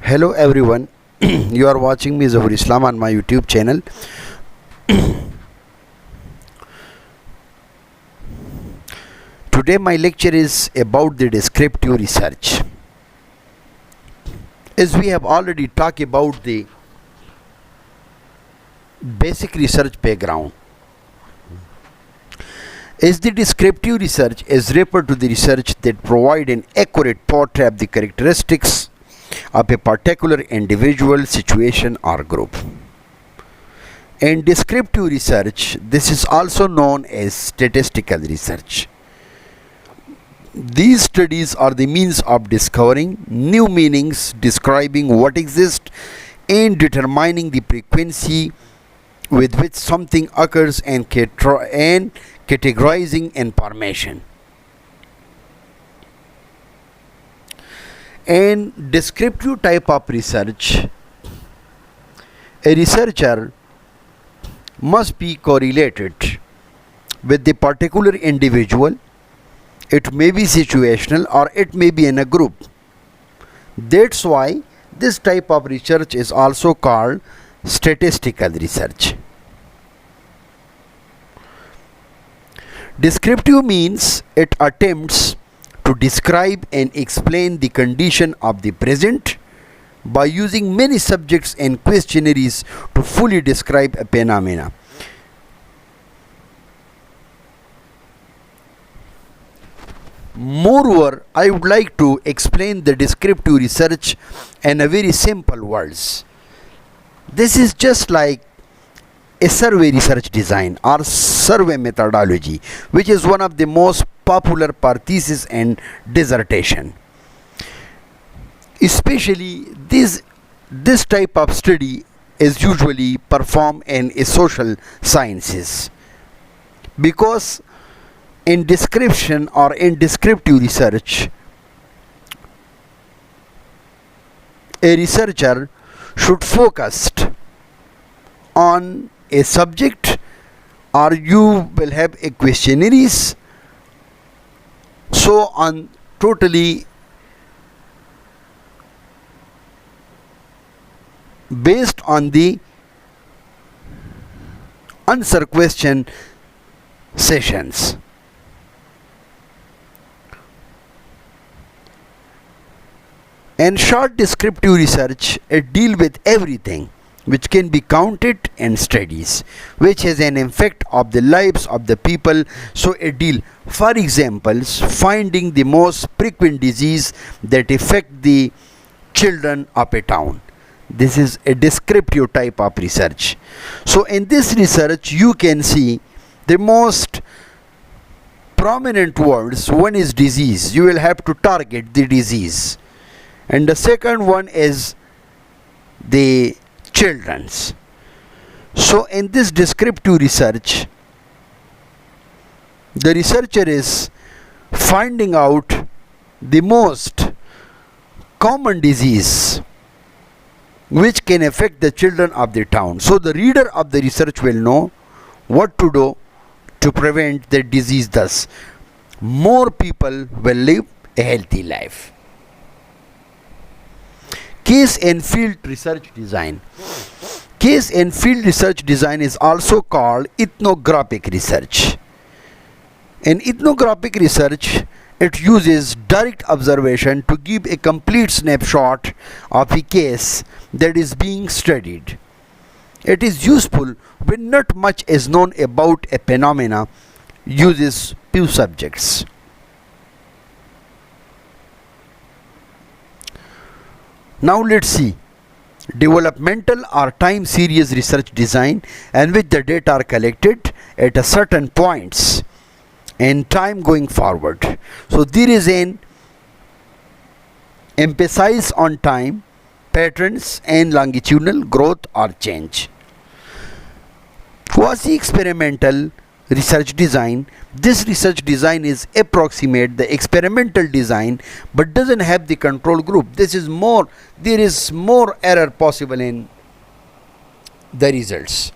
Hello everyone, you are watching me Zahur Islam on my YouTube channel. Today my lecture is about the descriptive research. As we have already talked about the basic research background, as the descriptive research is referred to the research that provide an accurate portrait of the characteristics of a particular individual, situation or group. In descriptive research, this is also known as statistical research. These studies are the means of discovering new meanings, describing what exists, and determining the frequency with which something occurs and categorizing information. In descriptive type of research, a researcher must be correlated with the particular individual. It may be situational or it may be in a group. That's why this type of research is also called statistical research. Descriptive means it attempts to describe and explain the condition of the present by using many subjects and questionnaires to fully describe a phenomena. Moreover, I would like to explain the descriptive research in a very simple words. This is just like a survey research design or survey methodology, which is one of the most popular for thesis and dissertation. Especially this type of study is usually performed in social sciences, because in description or in descriptive research, a researcher should focus on a subject, or you will have a questionnaires, so on, totally based on the answer question sessions. In short, descriptive research, it deals with everything which can be counted and studies, which has an effect of the lives of the people. So it deal, for example, finding the most frequent disease that affect the children of a town. This is a descriptive type of research. So in this research, you can see the most prominent words. One is disease. You will have to target the disease. And the second one is the children's. So in this descriptive research, the researcher is finding out the most common disease which can affect the children of the town. So the reader of the research will know what to do to prevent the disease. Thus, more people will live a healthy life. Case and field research design. Case and field research design is also called ethnographic research. In ethnographic research, it uses direct observation to give a complete snapshot of a case that is being studied. It is useful when not much is known about a phenomena, uses few subjects. Now let's see developmental or time series research design, in which the data are collected at a certain points in time going forward. So there is an emphasis on time, patterns and longitudinal growth or change. Quasi-experimental research design. This research design is approximate the experimental design but doesn't have the control group. There is more error possible in the results.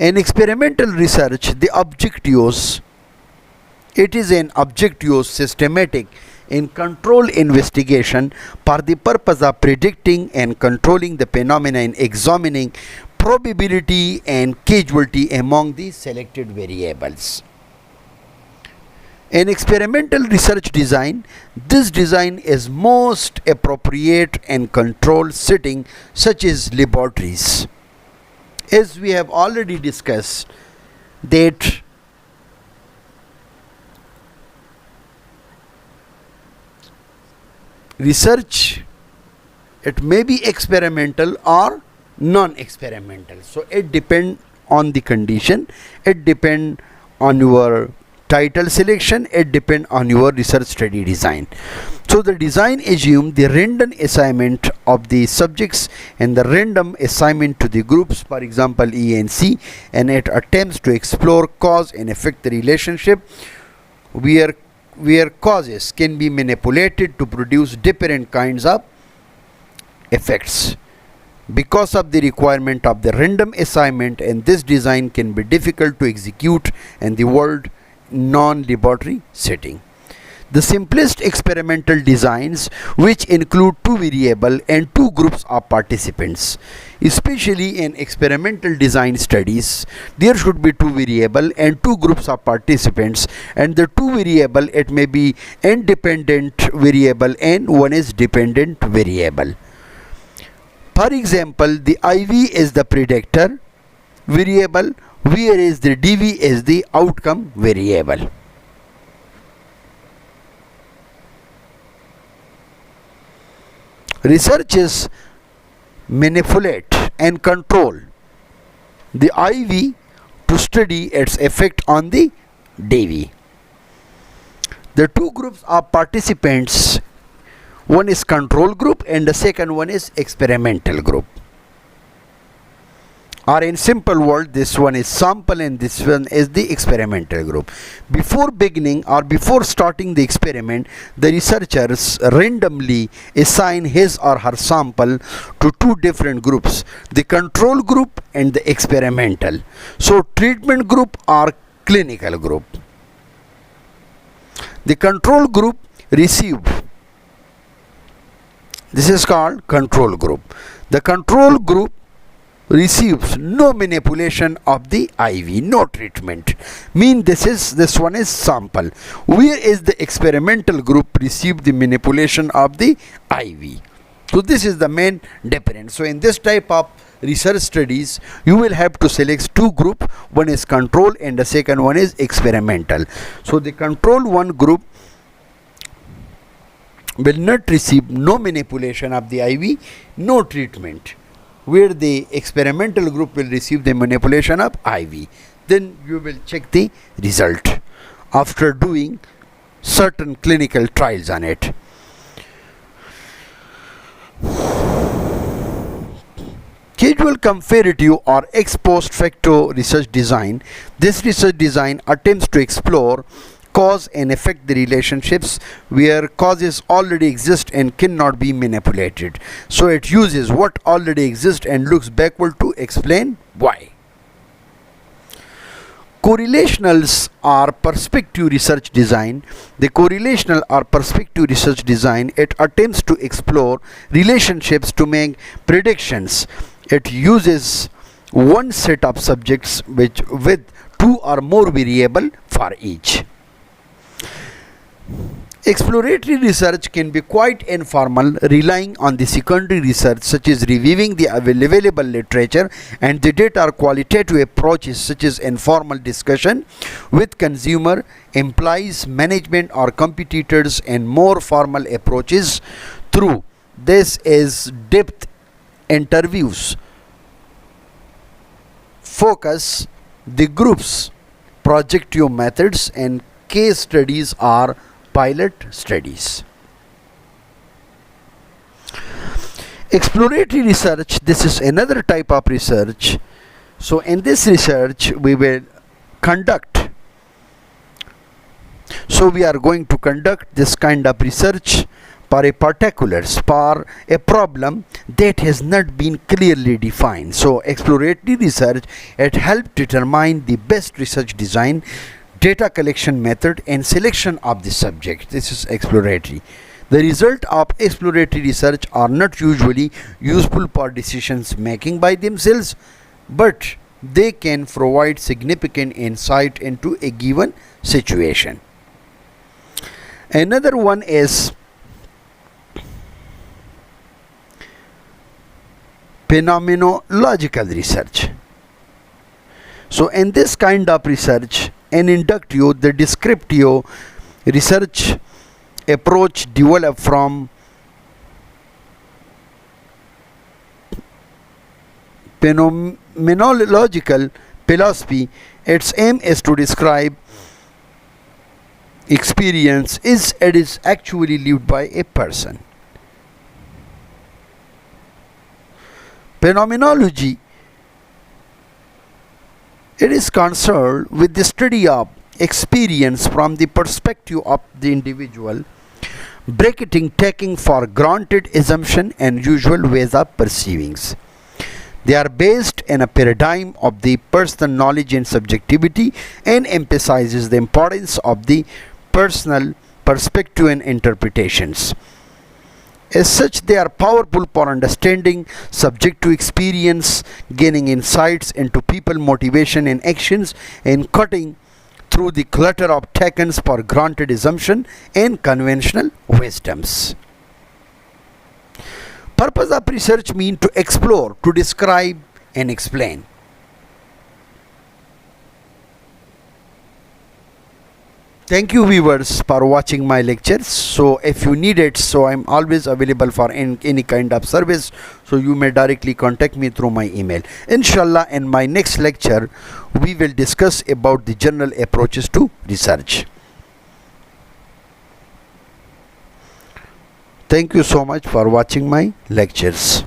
In experimental research, the objectives, it is an objectives systematic in control investigation for the purpose of predicting and controlling the phenomena and examining probability and causality among the selected variables. In experimental research design, this design is most appropriate in controlled setting such as laboratories. As we have already discussed that research, it may be experimental or non-experimental. So it depends on the condition, it depends on your title selection, it depends on your research study design. So the design assumes the random assignment of the subjects and the random assignment to the groups, for example E and C, and it attempts to explore cause and effect relationship where causes can be manipulated to produce different kinds of effects. Because of the requirement of the random assignment, and this design can be difficult to execute in the world non-laboratory setting. The simplest experimental designs, which include two variables and two groups of participants. Especially in experimental design studies, there should be two variables and two groups of participants, and the two variables, it may be independent variable and one is dependent variable. For example, the IV is the predictor variable, whereas the DV is the outcome variable. Researchers manipulate and control the IV to study its effect on the DV. The two groups of participants, one is control group and the second one is experimental group. Or in simple word, this one is sample and this one is the experimental group. Before beginning or before starting the experiment, the researchers randomly assign his or her sample to two different groups, the control group and the experimental. So treatment group or clinical group. The control group receive, this is called control group. The control group receives no manipulation of the IV, no treatment. Mean this one is sample. Whereas the experimental group receive the manipulation of the IV. So this is the main difference. So in this type of research studies, you will have to select two group. One is control and the second one is experimental. So the control one group will not receive no manipulation of the IV, no treatment, where the experimental group will receive the manipulation of IV. Then you will check the result after doing certain clinical trials on it. Casual comparative or ex post facto research design. This research design attempts to explore cause and effect the relationships where causes already exist and cannot be manipulated. So it uses what already exists and looks backward to explain why. Correlationals or perspective research design. The correlational or perspective research design, it attempts to explore relationships to make predictions. It uses one set of subjects with two or more variables for each. Exploratory research can be quite informal, relying on the secondary research such as reviewing the available literature and the data, or qualitative approaches such as informal discussion with consumer, employees, management or competitors, and more formal approaches through this is depth interviews, focus the groups, projective methods, and case studies are pilot studies. Exploratory research, this is another type of research. So in this research we will conduct, so we are going to conduct this kind of research for a particulars, for a problem that has not been clearly defined. So exploratory research, it helps determine the best research design data collection method, and selection of the subject. This is exploratory. The result of exploratory research are not usually useful for decisions making by themselves, but they can provide significant insight into a given situation. Another one is phenomenological research. So in this kind of research, an inductive, the descriptive research approach developed from phenomenological philosophy. Its aim is to describe experience as it is actually lived by a person. Phenomenology, it is concerned with the study of experience from the perspective of the individual, bracketing taking for granted assumption and usual ways of perceivings. They are based in a paradigm of the personal knowledge and subjectivity, and emphasizes the importance of the personal perspective and interpretations. As such, they are powerful for understanding subjective experience, gaining insights into people motivation and actions, and cutting through the clutter of taken for granted assumption and conventional wisdoms. Purpose of research means to explore, to describe and explain. Thank you viewers for watching my lectures. So if you need it, so I'm always available for any kind of service, so you may directly contact me through my email. Inshallah, in my next lecture we will discuss about the general approaches to research. Thank you so much for watching my lectures.